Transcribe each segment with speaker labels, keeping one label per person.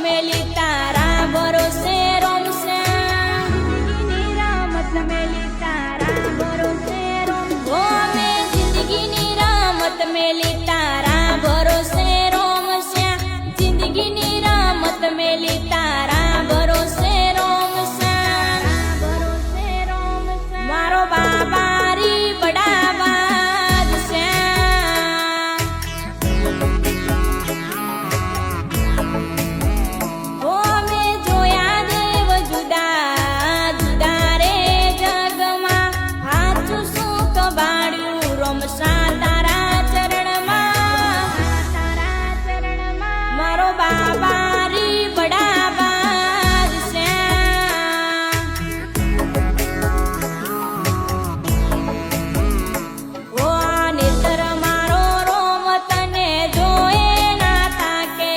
Speaker 1: મેલી તારા ભરોસે રોમશે રમત મેલી તારા ભરોસે રોમશે મે જિંદગીની રમત મેલી તારા ભરોસે રોમશે જિંદગીની રમત મેલી તારા ભરોસે રોમશે મારો બાબારી બડાબાદ છે ઓ મે જોયા દેવ જુદા જુદા રે જગમાં હાચું સુખ બાળ્યું રોમશા તારા ચરણમાં મારો બાબારી બડાબાદ છે ઓ નેતર મારો રોમ તને જોએ ના તાકે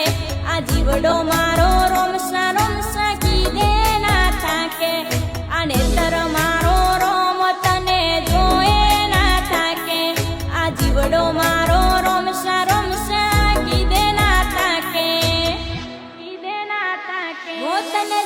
Speaker 1: આ જીવડો મારો રોમશા રોમશા કીધે ના થાકે આ નેતર મારો રોમ તને જોએ ના થાકે આ જીવડો મારો રોમશા રોમશા કીધે ના થાકે ઓ તને